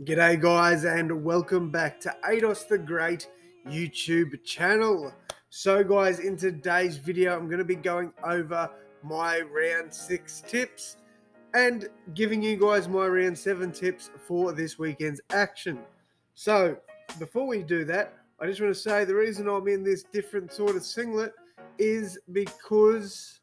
G'day guys and welcome back to AdosTheGreat YouTube channel. So guys, in today's video I'm going to be going over my round 6 tips and giving you guys my round 7 tips for this weekend's action. So before we do that, I just want to say the reason I'm in this different sort of singlet is because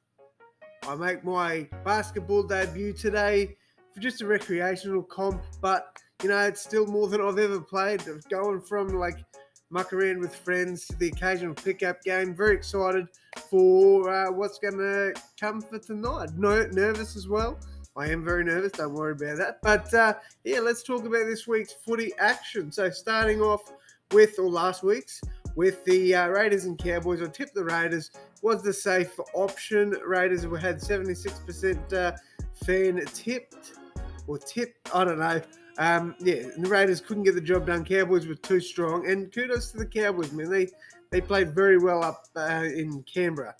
I make my basketball debut today for just a recreational comp, but it's still more than I've ever played. Going from like muck around with friends to the occasional pickup game. Very excited for what's going to come for tonight. Nervous as well. I am very nervous. Don't worry about that. But yeah, let's talk about this week's footy action. So starting off with, or last week's, with the Raiders and Cowboys. I tipped the Raiders. Was the safe option. Raiders had 76% fan tipped. I don't know. Yeah, the Raiders couldn't get the job done. Cowboys were too strong. And kudos to the Cowboys, man. They played very well up in Canberra.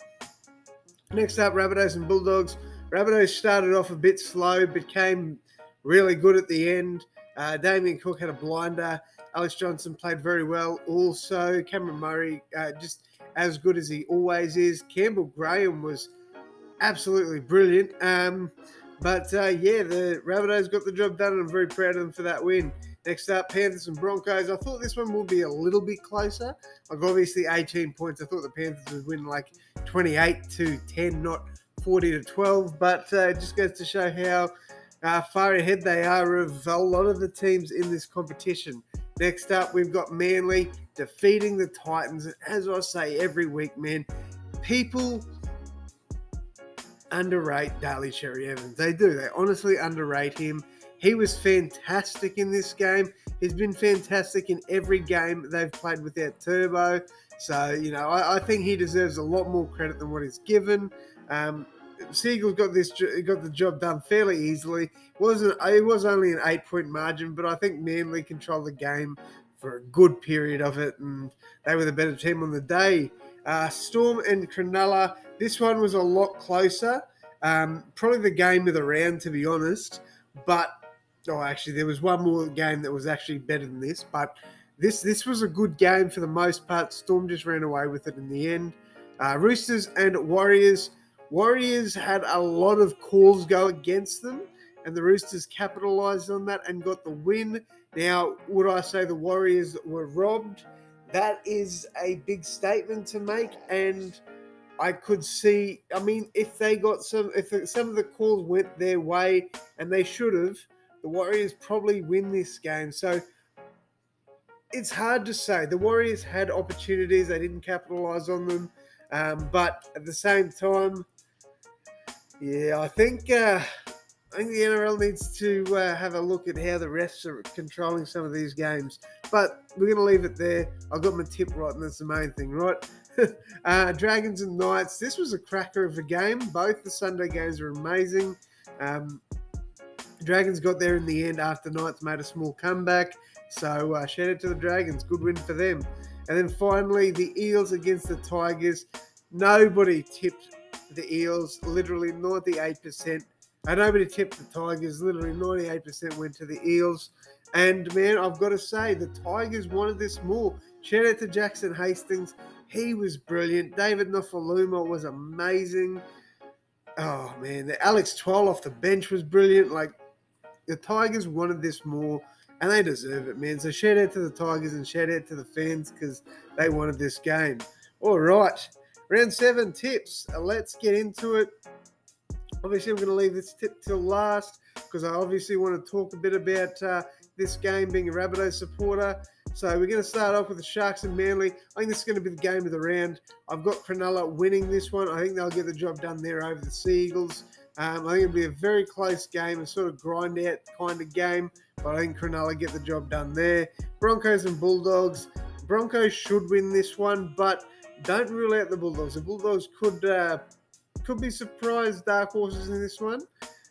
Next up, Rabbitohs and Bulldogs. Rabbitohs started off a bit slow, became really good at the end. Damien Cook had a blinder. Alex Johnson played very well. Also, Cameron Murray, just as good as he always is. Campbell Graham was absolutely brilliant. But yeah, the Rabbitohs got the job done, and I'm very proud of them for that win. Next up, Panthers and Broncos. I thought this one would be a little bit closer. Like obviously 18 points. I thought the Panthers would win like 28-10, not 40-12. But it just goes to show how far ahead they are of a lot of the teams in this competition. Next up, we've got Manly defeating the Titans. And as I say every week, man, people underrate Daly Cherry Evans. They do. They honestly underrate him. He was fantastic in this game. He's been fantastic in every game they've played without Turbo. So, I think he deserves a lot more credit than what he's given. Seagulls got the job done fairly easily. It was only an 8-point margin, but I think Manly controlled the game for a good period of it, and they were the better team on the day. Storm and Cronulla. This one was a lot closer. Probably the game of the round, to be honest. But actually, there was one more game that was actually better than this. But this was a good game for the most part. Storm just ran away with it in the end. Roosters and Warriors. Warriors had a lot of calls go against them, and the Roosters capitalised on that and got the win. Now, would I say the Warriors were robbed? That is a big statement to make, and I could see. I mean, if some of the calls went their way, and they should have, the Warriors probably win this game. So it's hard to say. The Warriors had opportunities; they didn't capitalise on them. But at the same time, yeah, I think the NRL needs to have a look at how the refs are controlling some of these games. But we're going to leave it there. I got my tip right, and that's the main thing, right? Dragons and Knights. This was a cracker of a game. Both the Sunday games were amazing. Dragons got there in the end after Knights made a small comeback. So shout out to the Dragons. Good win for them. And then finally, the Eels against the Tigers. Nobody tipped the Eels. Literally 98%. Nobody tipped the Tigers. Literally 98% went to the Eels. And, man, I've got to say, the Tigers wanted this more. Shout out to Jackson Hastings. He was brilliant. David Nofaluma was amazing. Oh, man. The Alex Twal off the bench was brilliant. Like, the Tigers wanted this more, and they deserve it, man. So shout out to the Tigers and shout out to the fans because they wanted this game. All right. Round 7 tips. Let's get into it. Obviously, I'm going to leave this tip till last because I obviously want to talk a bit about this game, being a Rabbitohs supporter. So we're going to start off with the Sharks and Manly. I think this is going to be the game of the round. I've got Cronulla winning this one. I think they'll get the job done there over the Seagulls. I think it'll be a very close game, a sort of grind out kind of game. But I think Cronulla get the job done there. Broncos and Bulldogs. Broncos should win this one, but don't rule out the Bulldogs. The Bulldogs could be surprise dark horses in this one.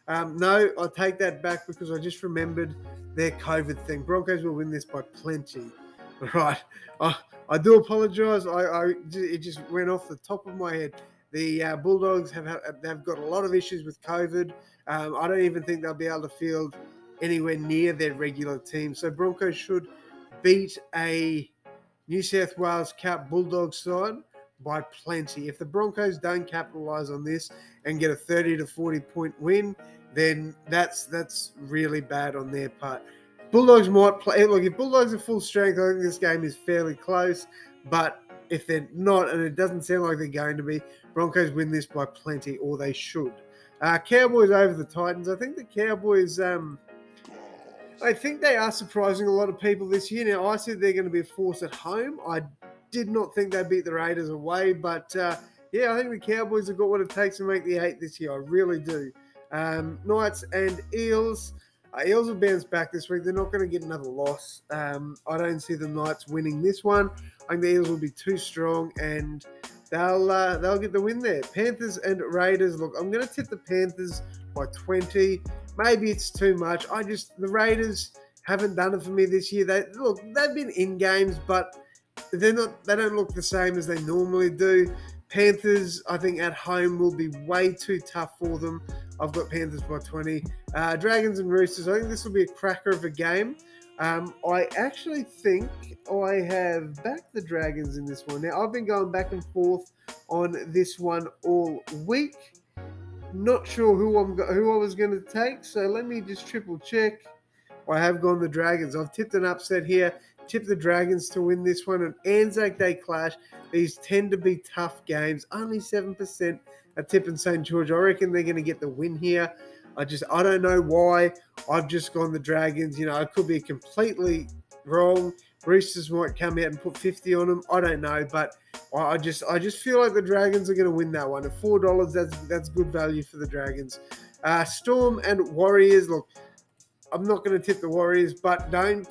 No, I take that back because I just remembered their COVID thing. Broncos will win this by plenty. Right. I do apologise. It just went off the top of my head. The Bulldogs they've got a lot of issues with COVID. I don't even think they'll be able to field anywhere near their regular team. So Broncos should beat a New South Wales Cup Bulldogs side by plenty. If the Broncos don't capitalise on this and get a 30 to 40 point win, then that's really bad on their part. Bulldogs might play. Look, if Bulldogs are full strength, I think this game is fairly close. But if they're not, and it doesn't sound like they're going to be, Broncos win this by plenty, or they should. Cowboys over the Titans. I think the Cowboys. I think they are surprising a lot of people this year. Now, I said they're going to be a force at home. I did not think they'd beat the Raiders away, but yeah, I think the Cowboys have got what it takes to make the 8 this year. I really do. Knights and Eels. Eels will bounce back this week. They're not going to get another loss. I don't see the Knights winning this one. I think the Eels will be too strong, and they'll get the win there. Panthers and Raiders. Look, I'm going to tip the Panthers by 20. Maybe it's too much. The Raiders haven't done it for me this year. They've been in games, but they don't look the same as they normally do. Panthers, I think at home will be way too tough for them. I've got Panthers by 20. Dragons and Roosters, I think this will be a cracker of a game. I actually think I have backed the Dragons in this one. Now, I've been going back and forth on this one all week. Not sure who I was going to take, so let me just triple check. I have gone the Dragons. I've tipped an upset here. Tipped the Dragons to win this one. An Anzac Day clash. These tend to be tough games. Only 7% are tipping St. George. I reckon they're going to get the win here. I don't know why. I've just gone the Dragons. You know, I could be completely wrong. Roosters might come out and put 50 on them. I don't know, but I just feel like the Dragons are going to win that one. At $4, that's good value for the Dragons. Storm and Warriors. Look, I'm not going to tip the Warriors, but don't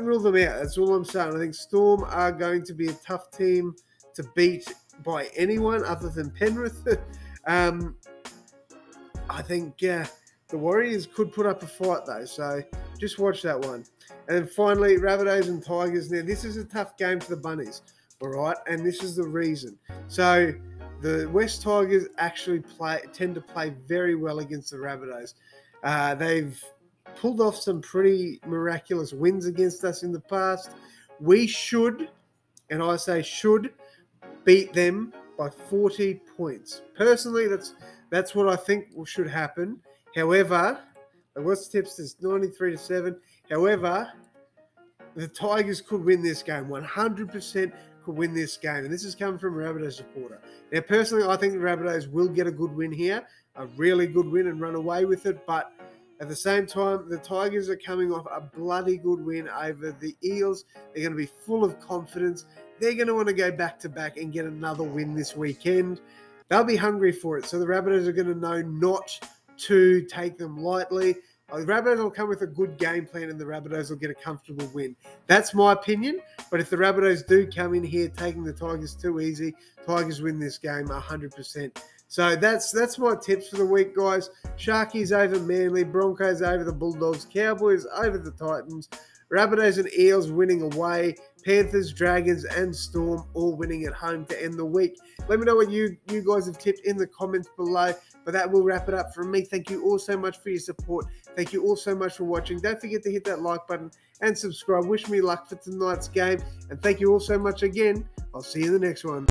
rule them out. That's all I'm saying. I think Storm are going to be a tough team to beat by anyone other than Penrith. I think the Warriors could put up a fight though, so just watch that one. And then finally, Rabbitohs and Tigers. Now, this is a tough game for the Bunnies, all right? And this is the reason. So the West Tigers actually tend to play very well against the Rabbitohs. They've pulled off some pretty miraculous wins against us in the past. We should, and I say should, beat them by 40 points. Personally, that's what I think should happen. However, what's tips is 93-7. However, the Tigers could win this game. 100% could win this game. And this is coming from a Rabbitohs supporter. Now, personally, I think the Rabbitohs will get a good win here. A really good win and run away with it. But at the same time, the Tigers are coming off a bloody good win over the Eels. They're going to be full of confidence. They're going to want to go back-to-back and get another win this weekend. They'll be hungry for it. So the Rabbitohs are going to know not to take them lightly. The Rabbitohs will come with a good game plan and the Rabbitohs will get a comfortable win. That's my opinion. But if the Rabbitohs do come in here taking the Tigers too easy, Tigers win this game 100%. So that's my tips for the week, guys. Sharkies over Manly, Broncos over the Bulldogs, Cowboys over the Titans, Rabbitohs and Eels winning away, Panthers, Dragons, and Storm all winning at home to end the week. Let me know what you guys have tipped in the comments below. But that will wrap it up from me. Thank you all so much for your support. Thank you all so much for watching. Don't forget to hit that like button and subscribe. Wish me luck for tonight's game. And thank you all so much again. I'll see you in the next one.